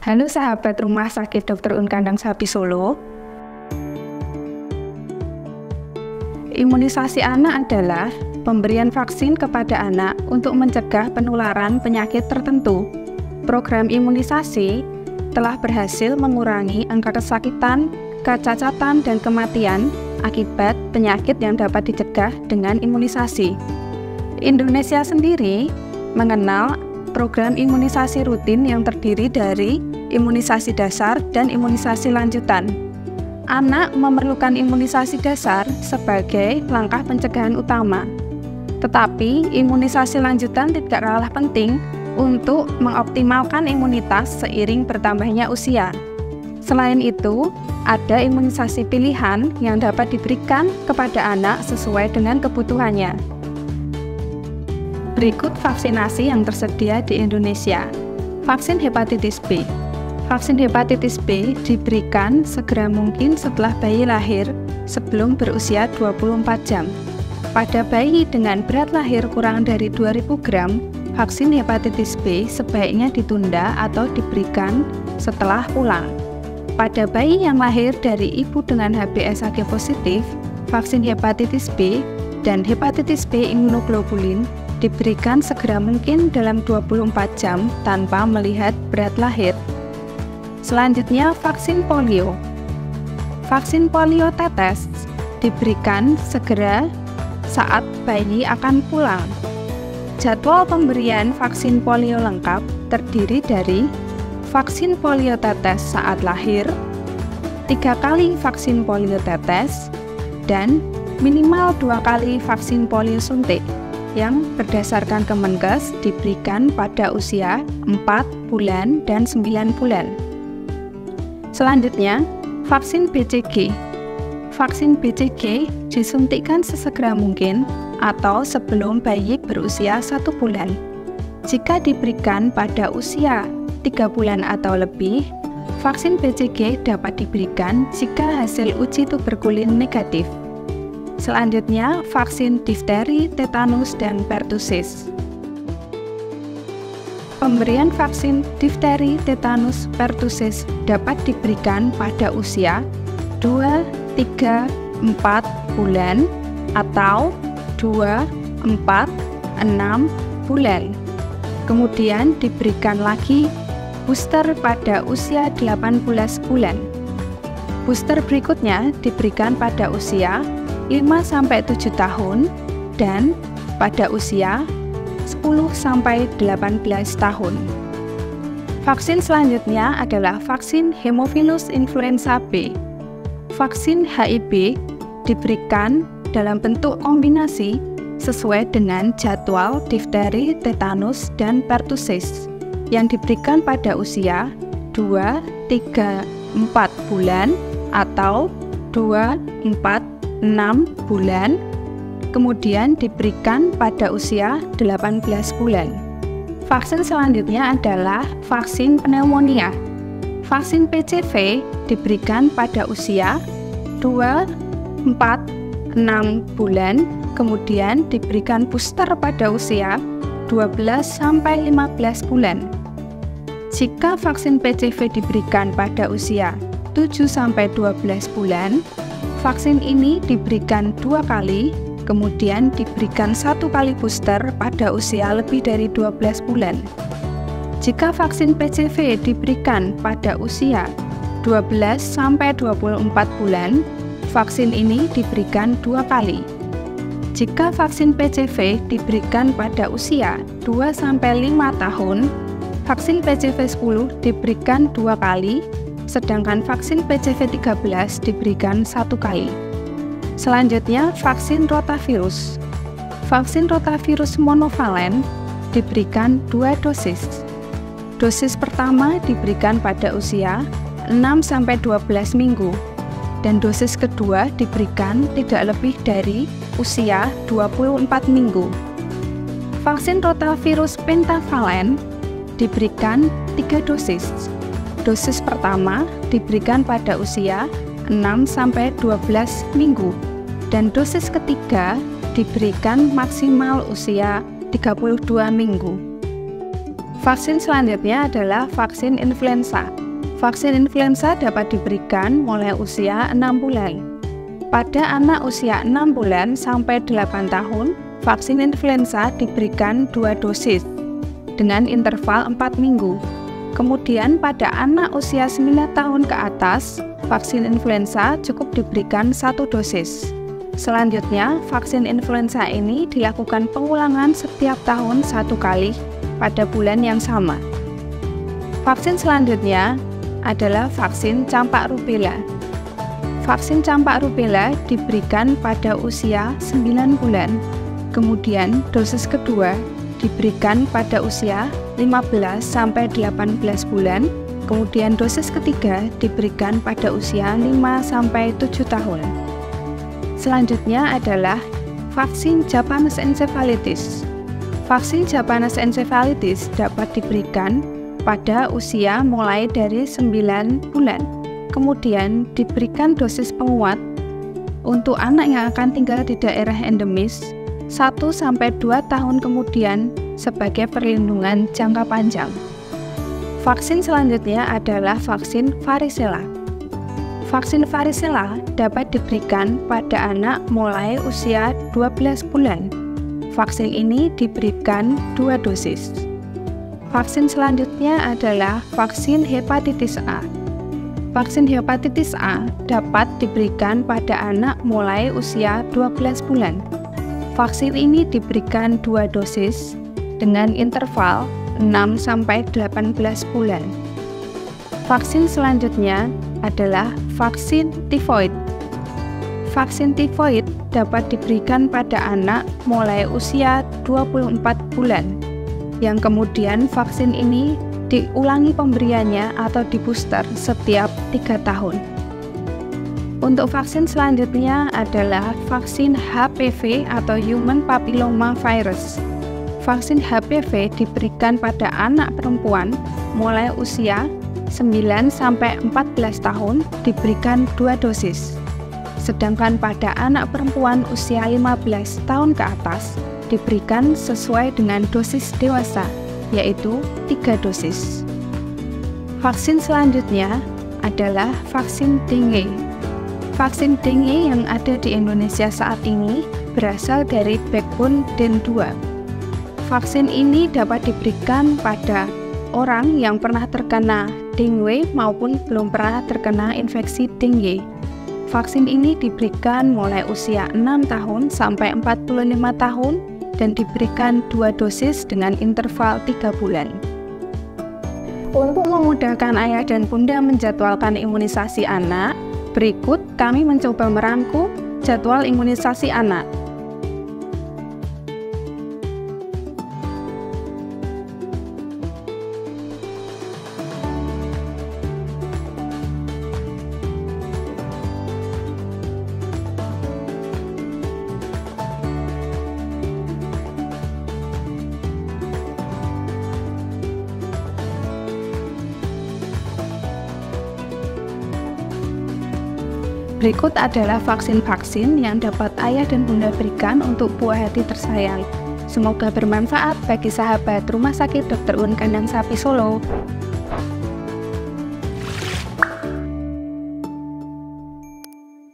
Halo sahabat Rumah Sakit Dr. Un Kandang Sapi Solo. Imunisasi anak adalah pemberian vaksin kepada anak untuk mencegah penularan penyakit tertentu. Program imunisasi telah berhasil mengurangi angka kesakitan, kecacatan, dan kematian akibat penyakit yang dapat dicegah dengan imunisasi. Indonesia sendiri mengenal program imunisasi rutin yang terdiri dari imunisasi dasar dan imunisasi lanjutan. Anak memerlukan imunisasi dasar sebagai langkah pencegahan utama. Tetapi imunisasi lanjutan tidak kalah penting untuk mengoptimalkan imunitas seiring bertambahnya usia. Selain itu, ada imunisasi pilihan yang dapat diberikan kepada anak sesuai dengan kebutuhannya. Berikut vaksinasi yang tersedia di Indonesia. Vaksin hepatitis B. Vaksin hepatitis B diberikan segera mungkin setelah bayi lahir sebelum berusia 24 jam. Pada bayi dengan berat lahir kurang dari 2000 gram, vaksin hepatitis B sebaiknya ditunda atau diberikan setelah pulang. Pada bayi yang lahir dari ibu dengan HbSAg positif, vaksin hepatitis B dan hepatitis B imunoglobulin diberikan segera mungkin dalam 24 jam tanpa melihat berat lahir. Selanjutnya, vaksin polio. Vaksin polio tetes diberikan segera saat bayi akan pulang. Jadwal pemberian vaksin polio lengkap terdiri dari vaksin polio tetes saat lahir, 3 kali vaksin polio tetes, dan minimal 2 kali vaksin polio suntik yang berdasarkan Kemenkes diberikan pada usia 4 bulan dan 9 bulan. Selanjutnya, vaksin BCG. Vaksin BCG disuntikkan sesegera mungkin atau sebelum bayi berusia 1 bulan. Jika diberikan pada usia 3 bulan atau lebih, vaksin BCG dapat diberikan jika hasil uji tuberkulin negatif. Selanjutnya, vaksin difteri, tetanus, dan pertusis. Pemberian vaksin difteri, tetanus, pertusis dapat diberikan pada usia 2, 3, 4 bulan atau 2, 4, 6 bulan. Kemudian diberikan lagi booster pada usia 18 bulan. Booster berikutnya diberikan pada usia 5-7 tahun dan pada usia 10-18 tahun. Vaksin selanjutnya adalah vaksin Haemophilus influenza B. Vaksin HIB diberikan dalam bentuk kombinasi sesuai dengan jadwal difteri, tetanus, dan pertusis yang diberikan pada usia 2, 3, 4 bulan atau 2, 4, 6 bulan, kemudian diberikan pada usia 18 bulan. Vaksin selanjutnya adalah vaksin pneumonia. Vaksin PCV diberikan pada usia 2, 4, 6 bulan, kemudian diberikan booster pada usia 12-15 bulan. Jika vaksin PCV diberikan pada usia 7-12 bulan, vaksin ini diberikan 2 kali, kemudian diberikan 1 kali booster pada usia lebih dari 12 bulan. Jika vaksin PCV diberikan pada usia 12-24 bulan, vaksin ini diberikan 2 kali. Jika vaksin PCV diberikan pada usia 2-5 tahun, vaksin PCV 10 diberikan 2 kali, sedangkan vaksin PCV 13 diberikan 1 kali. Selanjutnya, vaksin rotavirus. Vaksin rotavirus monovalen diberikan 2 dosis. Dosis pertama diberikan pada usia 6-12 minggu, dan dosis kedua diberikan tidak lebih dari usia 24 minggu. Vaksin rotavirus pentavalen diberikan 3 dosis. Dosis pertama diberikan pada usia 6-12 minggu, dan dosis ketiga diberikan maksimal usia 32 minggu. Vaksin selanjutnya adalah vaksin influenza. Vaksin influenza dapat diberikan mulai usia 6 bulan. Pada anak usia 6 bulan sampai 8 tahun, vaksin influenza diberikan 2 dosis dengan interval 4 minggu. Kemudian pada anak usia 9 tahun ke atas, vaksin influenza cukup diberikan 1 dosis. Selanjutnya, vaksin influenza ini dilakukan pengulangan setiap tahun 1 kali pada bulan yang sama. Vaksin selanjutnya adalah vaksin campak rubella. Vaksin campak rubella diberikan pada usia 9 bulan. Kemudian dosis kedua diberikan pada usia 15 sampai 18 bulan. Kemudian dosis ketiga diberikan pada usia 5 sampai 7 tahun. Selanjutnya adalah vaksin Japanese encephalitis. Vaksin Japanese encephalitis dapat diberikan pada usia mulai dari 9 bulan. Kemudian diberikan dosis penguat untuk anak yang akan tinggal di daerah endemis 1 sampai 2 tahun kemudian sebagai perlindungan jangka panjang. Vaksin selanjutnya adalah vaksin varicella. Vaksin varicella dapat diberikan pada anak mulai usia 12 bulan. Vaksin ini diberikan 2 dosis. Vaksin selanjutnya adalah vaksin hepatitis A. Vaksin hepatitis A dapat diberikan pada anak mulai usia 12 bulan. Vaksin ini diberikan 2 dosis dengan interval 6 sampai 18 bulan. Vaksin selanjutnya adalah vaksin tifoid. Vaksin tifoid dapat diberikan pada anak mulai usia 24 bulan, yang kemudian vaksin ini diulangi pemberiannya atau di-booster setiap 3 tahun. Untuk vaksin selanjutnya adalah vaksin HPV atau Human Papilloma Virus. Vaksin HPV diberikan pada anak perempuan mulai usia 9 sampai 14 tahun diberikan 2 dosis. Sedangkan pada anak perempuan usia 15 tahun ke atas diberikan sesuai dengan dosis dewasa, yaitu 3 dosis. Vaksin selanjutnya adalah vaksin dengue. Vaksin dengue yang ada di Indonesia saat ini berasal dari backbone DEN2. Vaksin ini dapat diberikan pada orang yang pernah terkena dengue maupun belum pernah terkena infeksi dengue. Vaksin ini diberikan mulai usia 6 tahun sampai 45 tahun dan diberikan 2 dosis dengan interval 3 bulan. Untuk memudahkan ayah dan bunda menjadwalkan imunisasi anak, berikut kami mencoba merangkum jadwal imunisasi anak. Berikut adalah vaksin-vaksin yang dapat ayah dan bunda berikan untuk buah hati tersayang. Semoga bermanfaat bagi sahabat Rumah Sakit Dr. Un Kandang Sapi Solo.